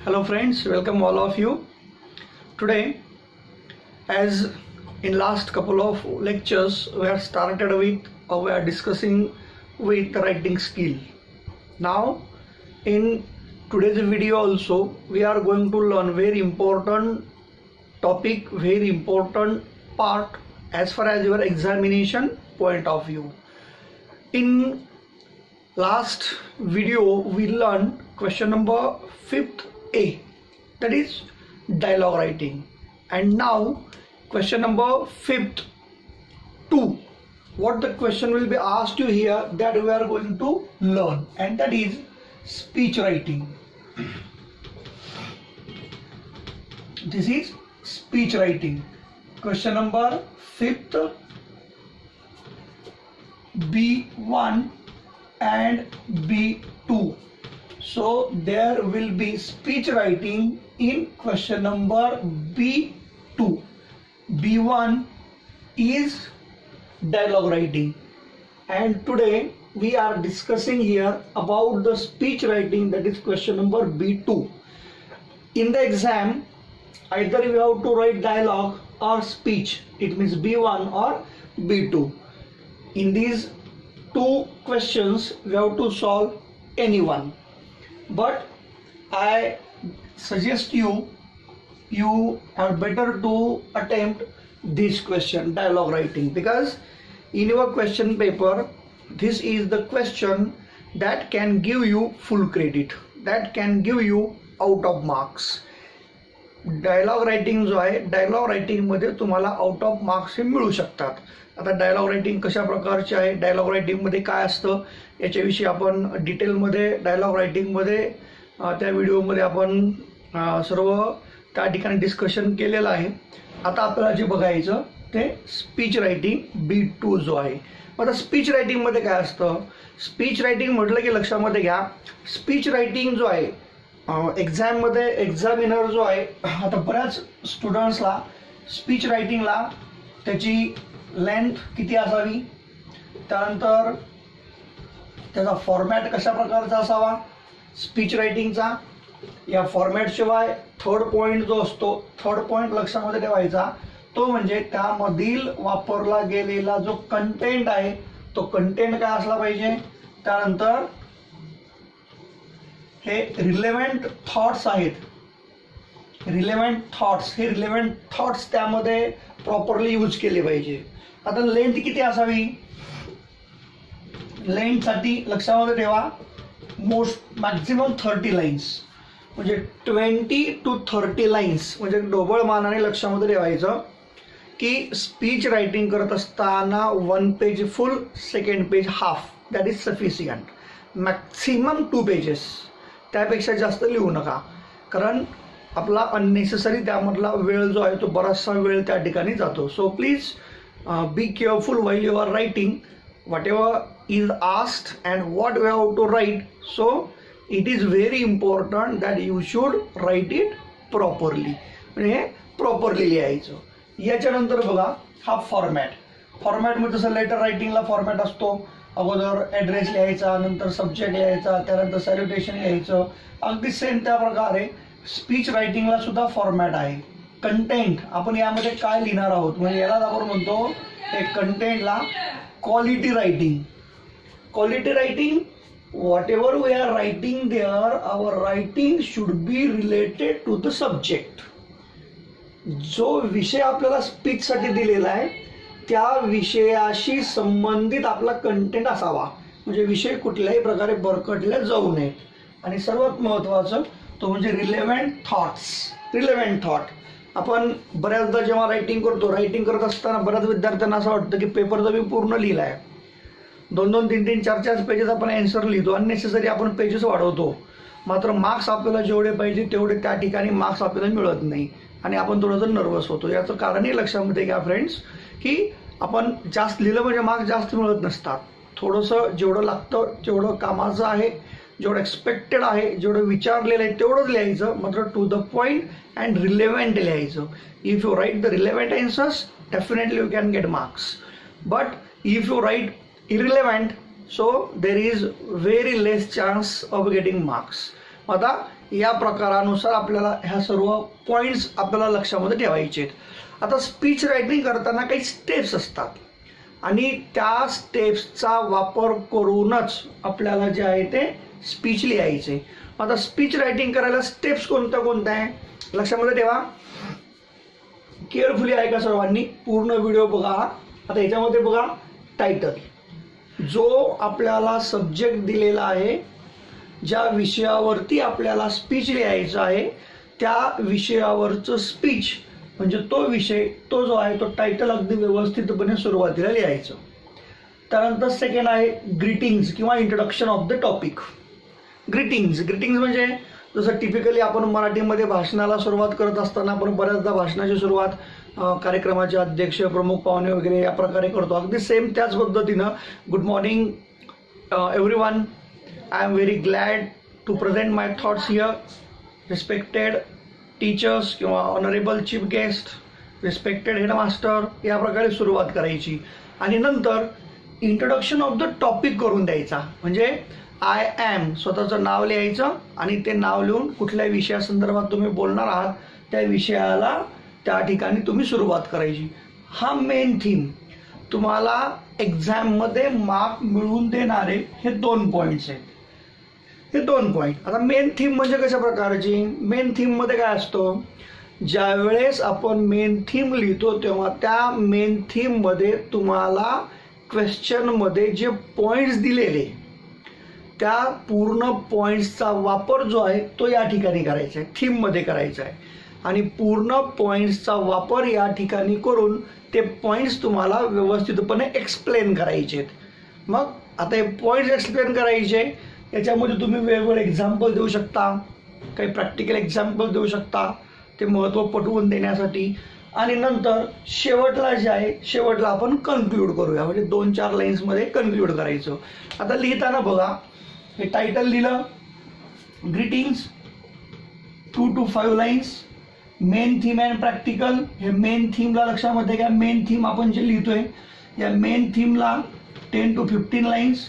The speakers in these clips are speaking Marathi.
Hello friends, welcome all of you. Today, as in last couple of lectures, we are started with or we are discussing with writing skill. Now, in today's video also, we are going to learn very important topic, very important part as far as your examination point of view. In last video, we learned question number 5th A, that is dialogue writing, and now question number 5th 2. What the question will be asked you here that we are going to learn, and that is speech writing. This is speech writing. Question number 5th B1 and B2. So there will be speech writing in question number B2. B1 is dialogue writing, and today we are discussing here about the speech writing, that is question number B2. In the exam, either you have to write dialogue or speech, it means B1 or B2. In these two questions we have to solve any one, but I suggest you are better to attempt this question, dialogue writing, because in your question paper this is the question that can give you full credit, that can give you out of marks. Dialogue writing जो आहे, डायलॉग रायटिंग मध्ये तुम्हाला आउट ऑफ मार्क्स हे मिळू शकतात. आता डायलॉग रायटिंग कशा प्रकारचे आहे, डायलॉग रायटिंग मध्ये काय असतं याच्याविषयी आपण डिटेल मध्ये डायलॉग रायटिंग मध्ये त्या व्हिडिओ मध्ये आपण सर्व त्या ठिकाणी डिस्कशन केलेलं आहे. आता आपल्याला जे बघायचं ते स्पीच रायटिंग B2 जो आहे. आता स्पीच रायटिंग मध्ये काय असतं, स्पीच रायटिंग म्हटलं की लक्षामध्ये घ्या, स्पीच रायटिंग जो आहे एक्झाम मध्ये एक्झामिनर जो आहे, आता बऱ्याच स्टुडंट्सला स्पीच रायटिंगला त्याची लेंथ किती असावी, त्यानंतर त्याचा फॉर्मॅट कशा प्रकारचा असावा स्पीच रायटिंगचा, या फॉर्मॅट शिवाय थर्ड पॉइंट जो असतो, थर्ड पॉइंट लक्षामध्ये ठेवायचा, तो म्हणजे त्यामधील वापरला गेलेला जो कंटेंट आहे तो कंटेंट काय असला पाहिजे. त्यानंतर हे रिलेव्हंट थॉट्स आहेत, रिलेव्हंट थॉट्स, हे रिलेव्हंट थॉट्स त्यामध्ये प्रॉपरली यूज केले पाहिजे. आता लेंथ किती असावी, लेंथसाठी लक्षामध्ये ठेवा मॅक्झिमम 30 लाईन्स, म्हणजे 20 to 30 लाईन्स, म्हणजे ढोबळ मानाने लक्षामध्ये ठेवायचं की स्पीच रायटिंग करत असताना 1 page full, second page half, that is sufficient. Maximum 2 pages, त्यापेक्षा जास्त लिहू नका, कारण आपला अननेसेसरी त्यामधला वेळ जो आहे तो बराचसा वेळ त्या ठिकाणी जातो. So please be careful while you are writing whatever is asked and what we have to write. So it is very important that you should write it properly, म्हणजे प्रॉपरली लिहायचं. याच्यानंतर बघा हा फॉर्मॅट, फॉर्मॅटमध्ये जसं लेटर रायटिंगला फॉर्मॅट असतो, अगोदर ॲड्रेस लिहायचा, नंतर सब्जेक्ट लिहायचा, त्यानंतर सॅल्युटेशन लिहायचं, अगदी सेम त्या प्रकारे स्पीच रायटिंगला सुद्धा फॉर्मॅट आहे. कंटेंट आपण यामध्ये काय लिहिणार आहोत, म्हणजे यालाच आपण म्हणतो ते कंटेंटला quality writing. Quality writing, whatever we are writing there, our writing should be related to the subject. जो विषय आपल्याला स्पीचसाठी दिलेला आहे त्या विषयाशी संबंधित आपला कंटेंट असावा, म्हणजे विषय कुठल्याही प्रकारे बरकटले जाऊ नये. आणि सर्वात महत्त्वाचं तो म्हणजे रिलेव्हंट थॉट्स. रिलेव्हंट थॉट आपण बऱ्याचदा जेव्हा रायटिंग करतो, रायटिंग करत असताना बऱ्याच विद्यार्थ्यांना असं वाटतं की पेपर जर मी पूर्ण लिहिला आहे, 2-2, 3-3, 4-4 पेजेस आपण आन्सर लिहितो, अननेसेसरी आपण पेजेस वाढवतो, मात्र मार्क्स आपल्याला जेवढे पाहिजे तेवढे त्या ठिकाणी मार्क्स आपल्याला मिळत नाही आणि आपण थोडंसं नर्वस होतो. याचं कारणही लक्षामध्ये घ्या फ्रेंड्स, की आपण जास्त लिहिलं म्हणजे मार्क्स जास्त मिळत नसतात. थोडंसं जेवढं लागतं, जेवढं कामाचं आहे, जेवढं एक्सपेक्टेड आहे, जेवढं विचारलेलं आहे तेवढंच लिहायचं, मात्र to the point and relevant लिहायचं. If you write the relevant answers definitely you can get marks, but if you write irrelevant, so there is very less chance of getting marks. आता या प्रकारानुसार आपल्याला ह्या सर्व पॉईंट्स आपल्याला लक्षामध्ये ठेवायचे आहेत. आता स्पीच रायटिंग करताना काही स्टेप्स असतात आणि त्या स्टेप्सचा वापर करूनच आपल्याला जे आहे ते स्पीच लिहायचे. आता स्पीच रायटिंग करायला स्टेप्स कोणत्या कोणत्या आहे लक्षामध्ये ठेवा. केअरफुली ऐका सर्वांनी, पूर्ण व्हिडिओ बघा. आता याच्यामध्ये बघा टायटल, जो आपल्याला सब्जेक्ट दिलेला आहे, ज्या विषयावरती आपल्याला स्पीच लिहायचं आहे त्या विषयावरचं स्पीच म्हणजे तो विषय, तो जो आहे तो टायटल अगदी व्यवस्थितपणे सुरुवातीला लिहायचं. त्यानंतर सेकंड आहे ग्रीटिंग्स किंवा introduction of the topic. Greetings म्हणजे जसं टिपिकली आपण मराठीमध्ये भाषणाला सुरुवात करत असताना आपण बऱ्याचदा भाषणाची सुरुवात कार्यक्रमाचे अध्यक्ष, प्रमुख पाहुणे वगैरे या प्रकारे करतो. अगदी सेम त्याच पद्धतीनं good morning everyone, I am very glad to present my thoughts here, respected teachers किंवा honourable chief guest, respected headmaster, या प्रकारे सुरुवात करायची. आणि नंतर इंट्रोडक्शन ऑफ द टॉपिक करून द्यायचा. म्हणजे आय ॲम स्वतःचं नाव लिहायचं आणि ते नाव लिहून कुठल्या विषयासंदर्भात तुम्ही बोलणार आहात त्या विषयाला त्या ठिकाणी तुम्ही सुरुवात करायची. हा मेन थीम तुम्हाला एक्झाममध्ये मार्क मिळवून देणारे हे 2 पॉईंट्स आहेत. हे 2 पॉईंट. आता मेन थीम म्हणजे कशा प्रकारची? मेन थीममध्ये काय असतं, ज्या वेळेस आपण मेन थीम लिहितो तेव्हा त्या मेन थीममध्ये तुम्हाला क्वेश्चनमध्ये जे पॉईंट्स दिलेले त्या पूर्ण पॉईंट्सचा वापर जो आहे तो या ठिकाणी करायचा आहे, थीममध्ये करायचा आहे. आणि पूर्ण पॉईंट्सचा वापर या ठिकाणी करून ते पॉईंट्स तुम्हाला व्यवस्थितपणे एक्सप्लेन करायचे आहेत. मग आता हे पॉईंट्स एक्सप्लेन करायचे, याच्यामध्ये तुम्ही वेगवेगळे एक्झाम्पल देऊ शकता, काही प्रॅक्टिकल एक्झाम्पल देऊ शकता ते महत्त्व पटवून देण्यासाठी. आणि नंतर शेवटला जे आहे, शेवटला आपण कन्क्लूड करूया, म्हणजे 2-4 लाईन्समध्ये कन्क्लूड करायचं. आता लिहिताना बघा, हे टायटल लिहिलं greetings 2 to 5 lines, main theme and practical. हे मेन थीमला लक्षामध्ये घ्या, मेन थीम आपण जे लिहितोय या मेन थीमला 10 to 15 लाईन्स,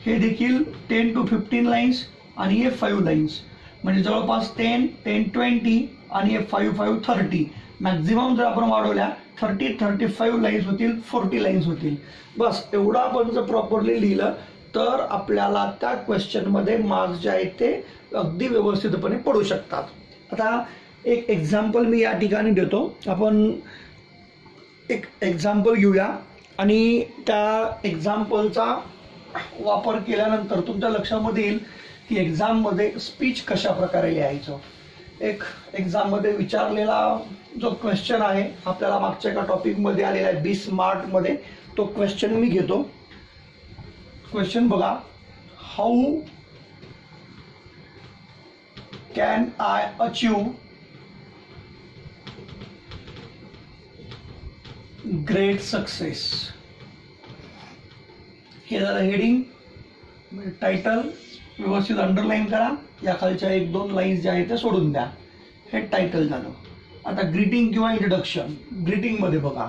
हे देखील 10 to 15 लाईन्स आणि हे 5 लाईन्स, म्हणजे जवळपास 10, 10, 20 आणि हे 5, 5, 30. मॅक्झिमम जर आपण वाढवल्या 30, 35 लाईन्स होतील, 40 लाईन्स होतील. बस एवढं आपण जर प्रॉपरली लिहिलं तर आपल्याला त्या क्वेश्चनमध्ये मार्क्स जे आहेत ते अगदी व्यवस्थितपणे पडू शकतात. आता एक एक्झाम्पल मी या ठिकाणी देतो. आपण एक एक्झाम्पल घेऊया आणि त्या एक्झाम्पलचा वापर केल्यानंतर तुमच्या लक्षामध्ये येईल की एक्झाममध्ये स्पीच कशा प्रकारे लिहायचं. एक एक्झाममध्ये विचारलेला जो क्वेश्चन आहे आपल्याला मागच्या एका टॉपिकमध्ये आलेला आहे, बी स्मार्टमध्ये, तो क्वेश्चन मी घेतो. क्वेश्चन बघा, how can I achieve great success. हे झालं हेडिंग. टायटल व्यवस्थित अंडरलाईन करा, या खालच्या 1-2 लाईन्स ज्या आहेत त्या सोडून द्या. हे टायटल झालं. आता ग्रीटिंग किंवा इंट्रोडक्शन. ग्रीटिंगमध्ये बघा,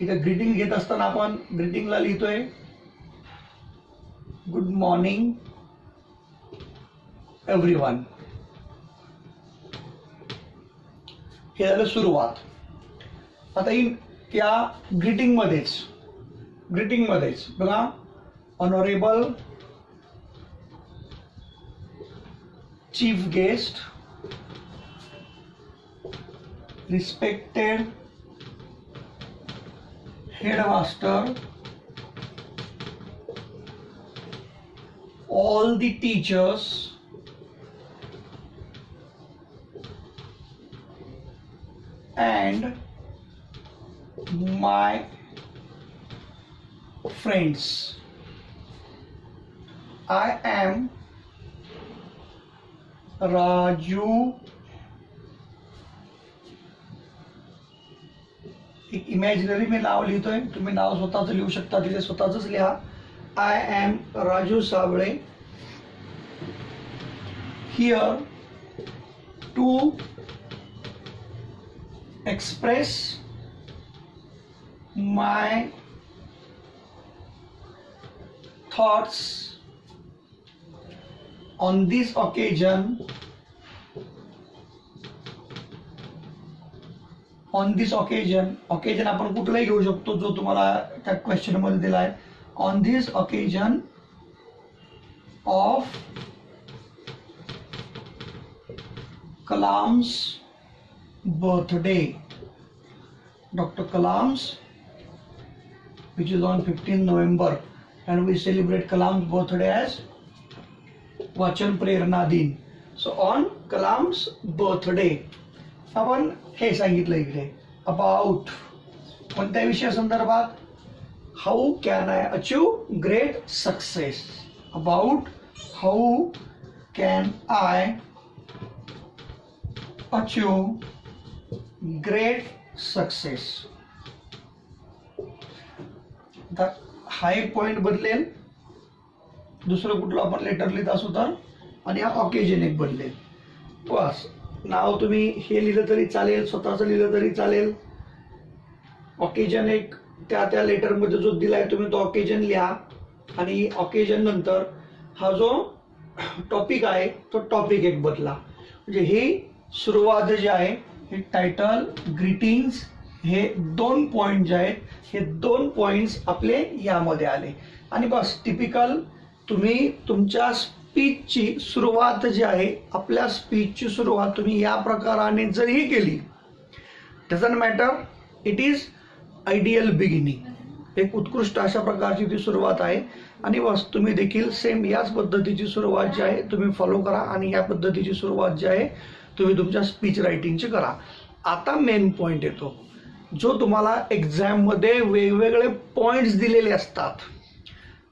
इथे ग्रीटिंग घेत असताना आपण ग्रीटिंगला लिहितोय गुड मॉर्निंग एव्हरीवन. हे झालं सुरुवात. आता या ग्रीटिंगमध्येच बघा, honourable chief guest, respected headmaster, all the teachers, and my friends. I am Raju. एक इमॅजिनरी मी नाव लिहितोय, तुम्ही नाव स्वतःच लिहू शकता, तिथे स्वतःच लिहा. I am Raju Savle here to express my thoughts on this occasion on this occasion, occasion आपण कुठलाही घेऊ शकतो जो तुम्हाला त्या क्वेश्चन मध्ये दिला आहे. On this occasion of Kalam's birthday, Dr. Kalam's, which is on 15 November, and we celebrate Kalam's birthday as Vachan Prerna Din. So on Kalam's birthday आपण हे सांगितलं इकडे about कोणत्या विषयासंदर्भात, how can I achieve great success, about how can I achieve great success. आता हा एक पॉइंट बदलेल, दुसरं कुठलं आपण लेटर लिहित असू तर, आणि हा ऑकेजन एक बदलेल. बस नाव तुम्ही हे लिहिलं तरी चालेल, स्वतःचं लिहिलं तरी चालेल. ऑकेजन एक त्या लेटरमध्ये जो दिलाय तुम्ही तो ऑकेजन लिहा, आणि ऑकेजन नंतर हा जो टॉपिक आहे तो टॉपिक एक बदला. म्हणजे ही सुरुवात जे आहे हे टायटल, ग्रीटिंग्स, हे 2 पॉइंट जे आहेत हे 2 पॉइंट्स आपले यामध्ये आले. आणि बस टिपिकल तुम्ही तुमच्या स्पीचची सुरुवात जी आहे, आपल्या स्पीचची सुरुवात तुम्ही या प्रकाराने जरी केली, doesn't matter, it is ideal beginning. एक उत्कृष्ट अशा प्रकारची ती सुरुवात आहे. आणि बस तुम्ही देखील सेम याच पद्धतीची सुरुवात जी आहे तुम्ही फॉलो करा, आणि या पद्धतीची सुरुवात जी आहे तुम्ही तुमच्या स्पीच रायटिंगची करा. आता मेन पॉइंट येतो जो तुम्हाला एक्झाममध्ये वेगवेगळे पॉइंट्स दिलेले असतात.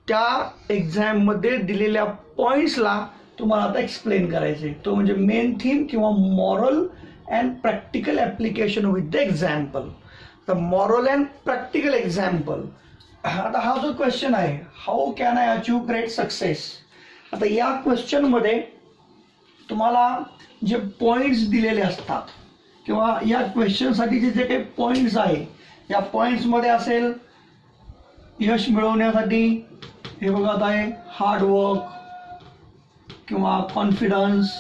त्या एक्झाममध्ये दिलेल्या पॉइंट्सला तुम्हाला आता एक्सप्लेन करायचे. तो म्हणजे मेन थीम किंवा moral and practical application with the example. The moral and practical example. आता हा जो क्वेश्चन आहे, how can I achieve great success, आता या क्वेश्चनमध्ये तुम्हाला जे पॉइंट्स दिलेले असतात किंवा या क्वेश्चनसाठीचे जे काही पॉइंट्स आहे, या पॉइंट्समध्ये असेल यश मिळवण्यासाठी हे बघत आहे हार्डवर्क किंवा कॉन्फिडन्स,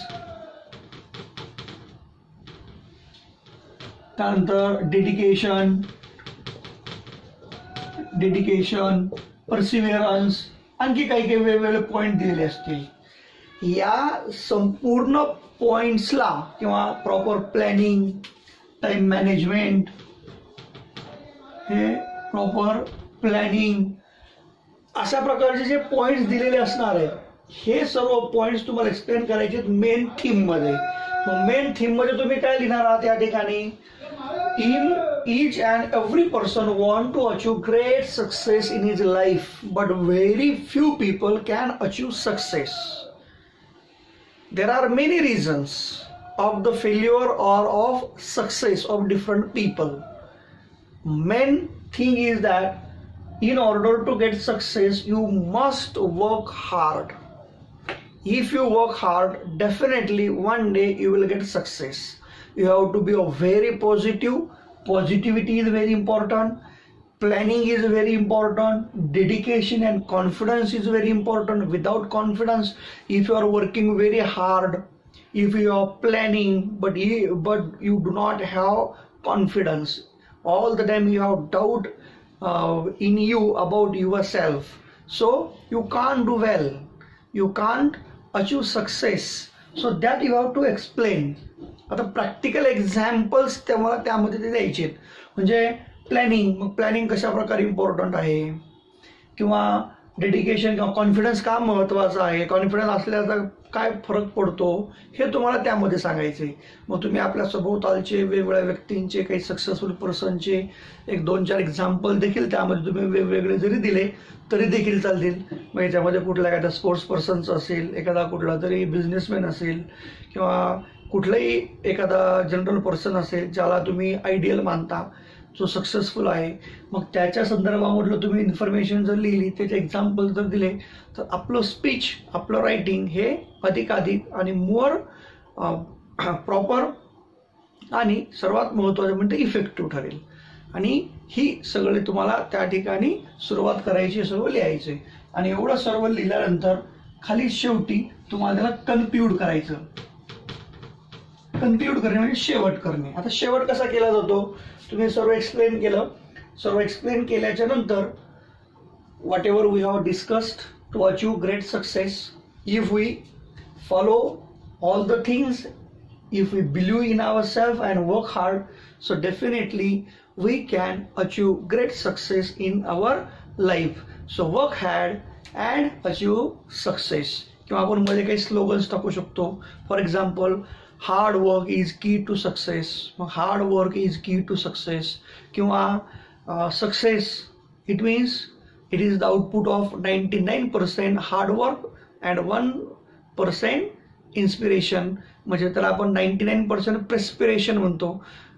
त्यानंतर डेडिकेशन, परसिव्हिअरन्स, आणखी काही वेगवेगळे पॉइंट दिलेले असतील. या संपूर्ण पॉइंट्सला किंवा प्रॉपर प्लॅनिंग, टाइम मॅनेजमेंट, हे प्रॉपर प्लॅनिंग, अशा प्रकारचे जे पॉइंट्स दिलेले असणार आहेत, हे सर्व पॉइंट्स तुम्हाला एक्सप्लेन करायचे मेन थीम मध्ये. मग मेन थीम मध्ये तुम्ही काय लिहिणार आहात या ठिकाणी, in each and every person want to achieve great success in his life, but very few people can achieve success. There are many reasons of the failure or of success of different people. Main thing is that in order to get success, you must work hard. If you work hard, definitely one day you will get success. You have to be a very positive. Positivity is very important. Planning is very important. Dedication and confidence is very important. Without confidence, if you are working very hard, if you are planning, but you do not have confidence, all the time you have doubt in you about yourself, so you can't do well, you can't achieve success. So that you have to explain. आता प्रॅक्टिकल एक्झाम्पल्स तुम्हाला त्यामध्ये ते द्यायचे. म्हणजे प्लॅनिंग, मग प्लॅनिंग कशा प्रकारे इम्पॉर्टंट आहे, किंवा डेडिकेशन किंवा कॉन्फिडन्स का महत्त्वाचा आहे, कॉन्फिडन्स असल्याचा काय फरक पडतो, हे तुम्हाला त्यामध्ये सांगायचे. मग तुम्ही आपल्या सभोवतालचे वेगवेगळ्या व्यक्तींचे, काही सक्सेसफुल पर्सनचे 1-2-4 एक्झाम्पल देखील त्यामध्ये तुम्ही वेगवेगळे जरी दिले तरी देखील चालतील. मग याच्यामध्ये कुठला एखादा स्पोर्ट्स पर्सनचा असेल, एखादा कुठला तरी बिझनेसमॅन असेल, किंवा कुठलाही एखादा जनरल पर्सन असेल ज्याला तुम्ही आयडियल मानता, जो सक्सेसफुल आहे, मग त्याच्या संदर्भामधलं तुम्ही इन्फॉर्मेशन जर लिहिली, त्याचे एक्झाम्पल जर दिले, तर आपलं स्पीच, आपलं रायटिंग हे अधिकाधिक आणि मोर प्रॉपर आणि सर्वात महत्त्वाचं म्हणजे इफेक्टिव्ह ठरेल. आणि ही सगळे तुम्हाला त्या ठिकाणी सुरुवात करायची, सर्व लिहायचे. आणि एवढं सर्व लिहिल्यानंतर खाली शेवटी तुम्हाला त्याला कन्क्लूड करायचं. कन्क्लूड करणे म्हणजे शेवट करणे. आता शेवट कसा केला जातो तुम्ही सर्व एक्सप्लेन केलं. सर्व एक्सप्लेन केल्याच्या नंतर whatever we have discussed to achieve great success, if we follow all the things, if we believe in ourselves and work hard, so definitely we can achieve great success in our life. So work hard and achieve success. किंवा आपण मध्ये काही स्लोगन्स टाकू शकतो. For example, hard work is key to success. मग hard work is key to success. किंवा success it means it is the output of 99% hard work and 1% inspiration. म्हणजे त्याला आपण 99% प्रेस्पिरेशन म्हणतो.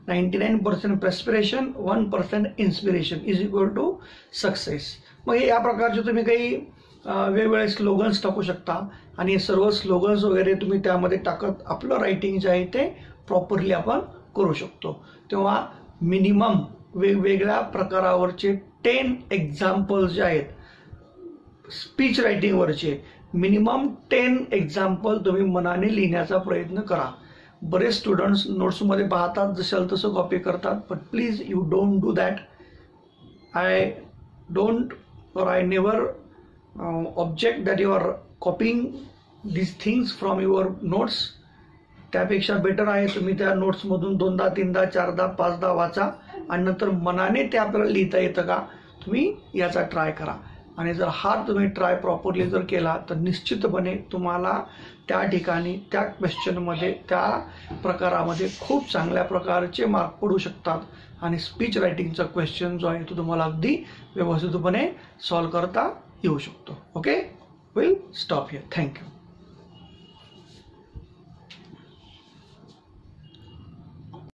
99% perspiration, 1% inspiration is equal to success. मग या प्रकारचे तुम्ही काही वेगवेगळे स्लोगन्स टाकू शकता आणि हे सर्व स्लोगन्स वगैरे तुम्ही त्यामध्ये टाकत आपलं रायटिंग जे आहे ते प्रॉपरली आपण करू शकतो. तेव्हा मिनिमम वेगवेगळ्या प्रकारावरचे 10 एक्झाम्पल्स जे आहेत स्पीच रायटिंगवरचे, मिनिमम 10 एक्झाम्पल तुम्ही मनाने लिहिण्याचा प्रयत्न करा. बरेच स्टुडंट्स नोट्समध्ये पाहतात जशाल तसं कॉपी करतात, but please you don't do that. I don't or I never object that you are copying these things from your notes. त्यापेक्षा बेटर आहे तुम्ही त्या नोट्समधून 2दा 3दा 4दा 5दा वाचा आणि नंतर मनाने ते आपल्याला लिहिता येतं का तुम्ही याचा ट्राय करा. आणि जर हा तुम्ही ट्राय प्रॉपरली जर केला तर निश्चितपणे तुम्हाला त्या ठिकाणी त्या क्वेश्चनमध्ये त्या प्रकारामध्ये खूप चांगल्या प्रकारचे मार्क पडू शकतात आणि स्पीच रायटिंगचा क्वेश्चन जो आहे तो तुम्हाला अगदी व्यवस्थितपणे सॉल्व करता येऊ शकतो. Okay, will stop here. Thank you.